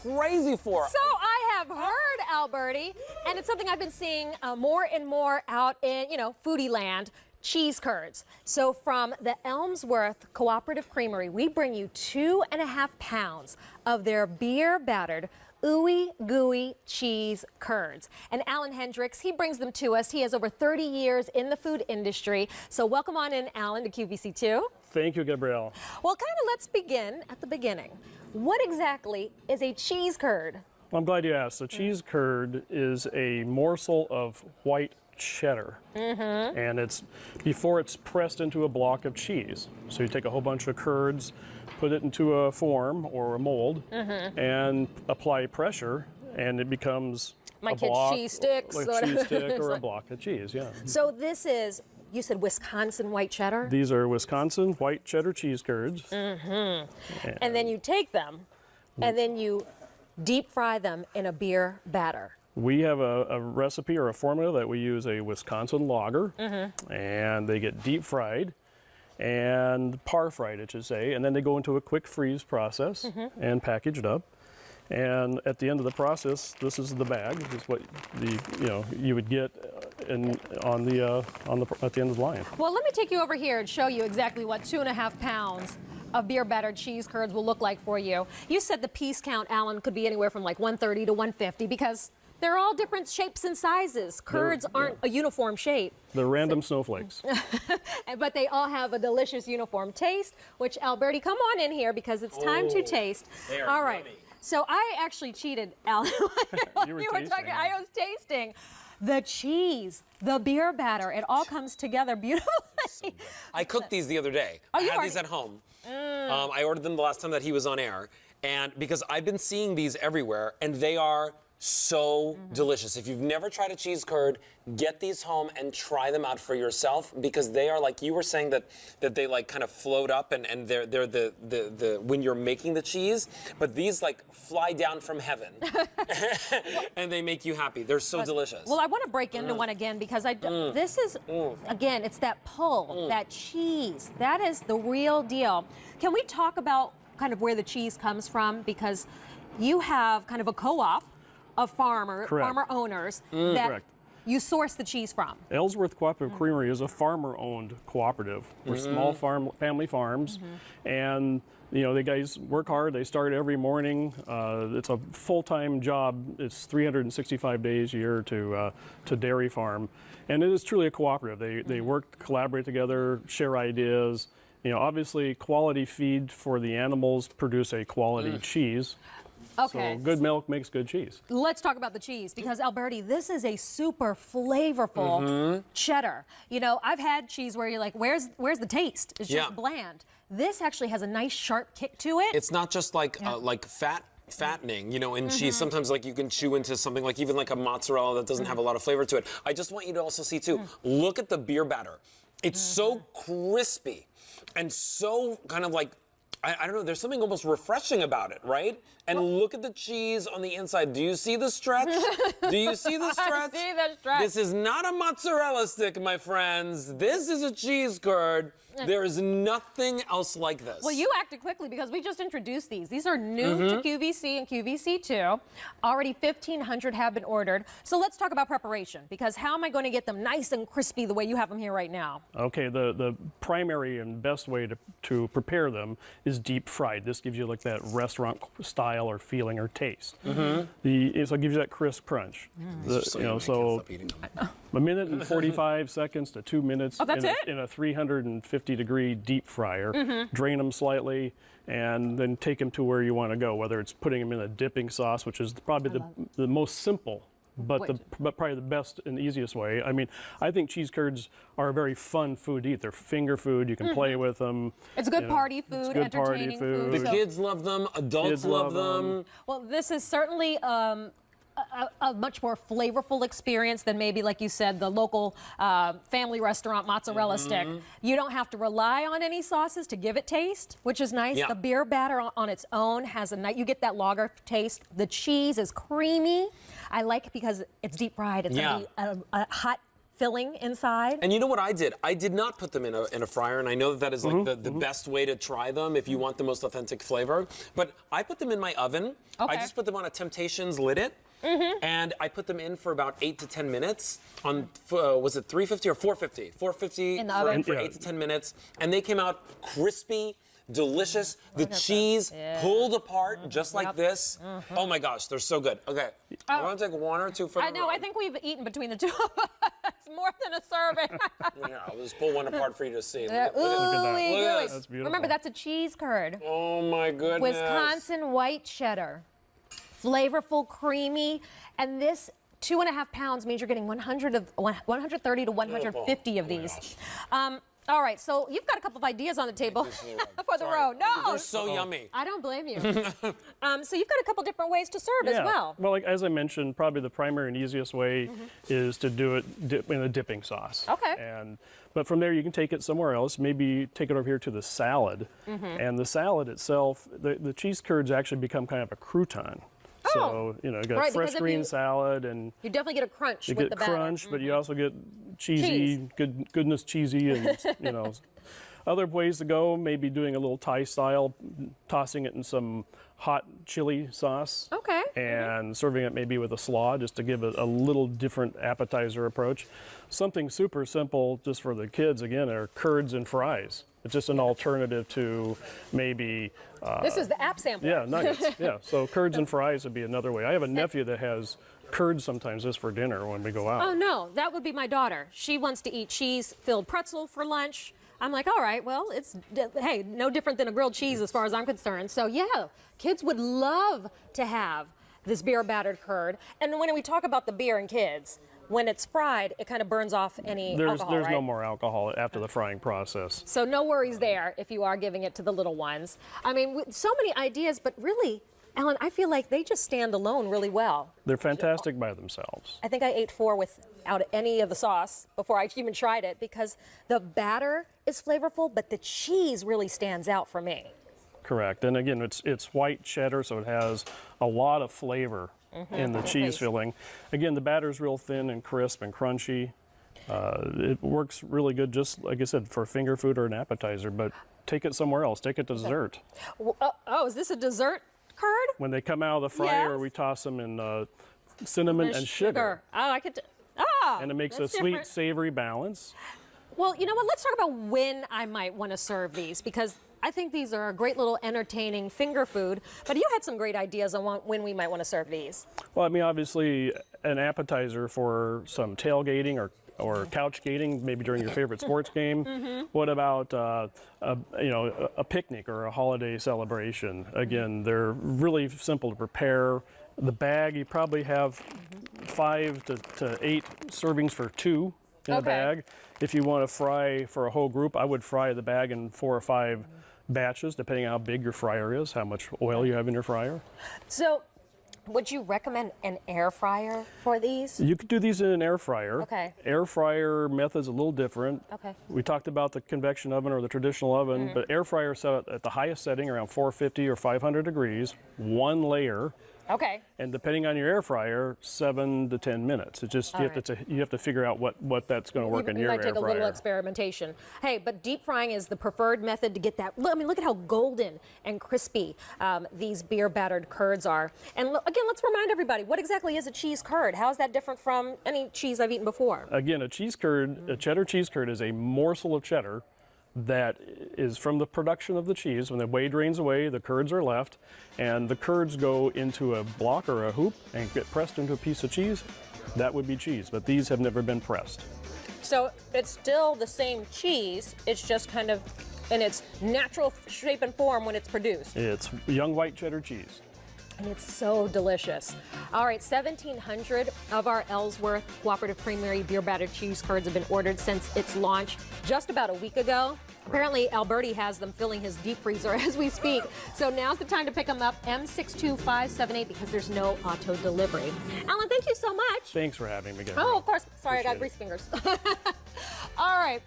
crazy for. So I have heard, Alberti, and it's something I've been seeing more and more out in, foodie land, cheese curds. So from the Ellsworth Cooperative Creamery, we bring you 2.5 pounds of their beer battered ooey gooey cheese curds. And Alan Hendricks, he brings them to us. He has over 30 years in the food industry. So welcome on in, Alan, to QVC2. Thank you, Gabrielle. Well, let's begin at the beginning. What exactly is a cheese curd? Well, I'm glad you asked. A cheese curd is a morsel of white cheddar. And it's before it's pressed into a block of cheese. So you take a whole bunch of curds, put it into a form or a mold, and apply pressure, and it becomes My a kids' block, cheese sticks. like a cheese stick or a block of cheese, yeah. So this is, you said Wisconsin white cheddar? These are Wisconsin white cheddar cheese curds. And then you take them, and then you deep fry them in a beer batter. We have a recipe or a formula that we use a Wisconsin lager, and they get deep fried and par fried, I should say, and then they go into a quick freeze process and packaged up. And at the end of the process, this is the bag. This is what you would get at the end of the line. Well, let me take you over here and show you exactly what 2.5 pounds of beer battered cheese curds will look like for you. You said the piece count, Alan, could be anywhere from like 130 to 150 because they're all different shapes and sizes. Curds aren't a uniform shape. They're random snowflakes. But they all have a delicious uniform taste, which, Alberti, come on in here because it's time to taste. They are all right. yummy. So I actually cheated, Alan. You were tasting. I was tasting the cheese, the beer batter. It all comes together beautifully. I cooked these the other day. Oh, I you had already- these at home. I ordered them the last time that he was on air, and because I've been seeing these everywhere, and they are so delicious. If you've never tried a cheese curd, get these home and try them out for yourself because they are, like you were saying, that they like kind of float up and they're the when you're making the cheese, but these like fly down from heaven and they make you happy. They're so delicious. Well, I want to break into one again because this is, again, it's that pull, that cheese. That is the real deal. Can we talk about kind of where the cheese comes from? Because you have kind of a co-op of farmer owners that Correct. you source the cheese from. Ellsworth Cooperative Creamery is a farmer-owned cooperative. We're small family farms, and the guys work hard. They start every morning. It's a full-time job. It's 365 days a year to dairy farm, and it is truly a cooperative. They work, collaborate together, share ideas. Obviously, quality feed for the animals produce a quality cheese. Okay. So good milk makes good cheese. Let's talk about the cheese because, Alberti, this is a super flavorful cheddar. I've had cheese where you're like, where's the taste? It's just bland. This actually has a nice sharp kick to it. It's not just like fattening, in cheese. Sometimes like you can chew into something like even like a mozzarella that doesn't have a lot of flavor to it. I just want you to also see too, look at the beer batter. It's so crispy and so kind of like, I don't know, there's something almost refreshing about it, right? And look at the cheese on the inside. Do you see the stretch? Do you see the stretch? I see the stretch. This is not a mozzarella stick, my friends. This is a cheese curd. There is nothing else like this. Well, you acted quickly because we just introduced these. These are new to QVC and QVC2. Already 1,500 have been ordered. So let's talk about preparation because how am I going to get them nice and crispy the way you have them here right now? Okay, the primary and best way to prepare them is deep fried. This gives you like that restaurant style or feeling or taste. So it gives you that crisp crunch. So a minute and 45 seconds to 2 minutes in a 350 degree deep fryer. Drain them slightly and then take them to where you want to go, whether it's putting them in a dipping sauce, which is probably the most simple but probably the best and easiest way. I mean, I think cheese curds are a very fun food to eat. They're finger food. You can play with them. It's good party food, entertaining food. The kids love them. Adults love them. Well, this is certainly a much more flavorful experience than maybe, like you said, the local family restaurant mozzarella stick. You don't have to rely on any sauces to give it taste, which is nice. The beer batter on its own has you get that lager taste. The cheese is creamy. I like it because it's deep fried. It's gonna be a hot filling inside. And you know what I did? I did not put them in a fryer, and I know that is like the best way to try them if you want the most authentic flavor. But I put them in my oven. Okay. I just put them on a Temptations, lit it, and I put them in for about 8 to 10 minutes on, was it 350 or 450? 450 In the oven. for 8 to 10 minutes, and they came out crispy, delicious. The cheese pulled apart just like this. Oh my gosh, they're so good. Okay, I want to take 1 or 2 for the I know, I think we've eaten between the two of us more than a serving. Yeah, I'll just pull one apart for you to see. Look at Ooey, that. gooey. That's beautiful. Remember, that's a cheese curd. Oh my goodness. Wisconsin white cheddar. Flavorful, creamy, and this 2.5 pounds means you're getting 130 to 150 of these. All right, so you've got a couple of ideas on the table for the road. No, They're so yummy. I don't blame you. So you've got a couple different ways to serve as well. Well, like, as I mentioned, probably the primary and easiest way is to do it in a dipping sauce. Okay. But from there, you can take it somewhere else. Maybe take it over here to the salad. And the salad itself, the cheese curds actually become kind of a crouton. So, you got Right, fresh because if green you- salad, and You definitely get a crunch you with get the batter. crunch, but you also get cheesy, Cheese. goodness cheesy, and Other ways to go, maybe doing a little Thai style, tossing it in some hot chili sauce. Okay. And serving it maybe with a slaw, just to give it a little different appetizer approach. Something super simple just for the kids, again, are curds and fries. It's just an alternative to maybe... This is the app sample. Yeah, nuggets. Yeah, so curds and fries would be another way. I have a nephew that has curds sometimes just for dinner when we go out. Oh, no, that would be my daughter. She wants to eat cheese-filled pretzel for lunch. I'm like, all right, well, it's, hey, no different than a grilled cheese as far as I'm concerned. So, yeah, kids would love to have this beer battered curd. And when we talk about the beer and kids, when it's fried, it kind of burns off any alcohol, There's right? no more alcohol after the frying process. So no worries there if you are giving it to the little ones. I mean, so many ideas, but really, Alan, I feel like they just stand alone really well. They're fantastic by themselves. I think I ate 4 without any of the sauce before I even tried it because the batter is flavorful, but the cheese really stands out for me. Correct. And again, it's white cheddar, so it has a lot of flavor in the cheese filling. Again, the batter's real thin and crisp and crunchy. It works really good, just like I said, for finger food or an appetizer, but take it somewhere else. Take it to dessert. Oh, is this a dessert curd? When they come out of the fryer, Yes. we toss them in cinnamon and sugar. Oh, I could. And it makes a that's sweet, different. savory balance. Well, you know what? Let's talk about when I might want to serve these because I think these are a great little entertaining finger food. But you had some great ideas on when we might want to serve these. Well, I mean, obviously, an appetizer for some tailgating or couch gating, maybe during your favorite sports game. What about a picnic or a holiday celebration? Again, they're really simple to prepare. The bag, you probably have 5 to 8 servings for 2 in a bag. If you want to fry for a whole group, I would fry the bag in 4 or 5 batches, depending on how big your fryer is, how much oil you have in your fryer. So, would you recommend an air fryer for these? You could do these in an air fryer. Okay. Air fryer method's a little different. Okay. We talked about the convection oven or the traditional oven, but air fryer set at the highest setting, around 450 or 500 degrees, 1 layer. Okay. And depending on your air fryer, 7 to 10 minutes. It's just you have to figure out what that's going to work in You your might air take a fryer. little experimentation. Hey, but deep frying is the preferred method to get that. I mean, look at how golden and crispy these beer battered curds are. And again, let's remind everybody, what exactly is a cheese curd? How is that different from any cheese I've eaten before? Again, a cheese curd, a cheddar cheese curd is a morsel of cheddar that is from the production of the cheese. When the whey drains away, the curds are left, and the curds go into a block or a hoop and get pressed into a piece of cheese. That would be cheese, but these have never been pressed. So it's still the same cheese, it's just kind of in its natural shape and form when it's produced. It's young white cheddar cheese. And it's so delicious. All right, 1,700 of our Ellsworth Cooperative Creamery beer battered cheese curds have been ordered since its launch just about a week ago. Apparently, Alberti has them filling his deep freezer as we speak. So now's the time to pick them up, M62578, because there's no auto delivery. Alan, thank you so much. Thanks for having me again. Oh, of course. Sorry, I got Appreciate grease fingers. All right.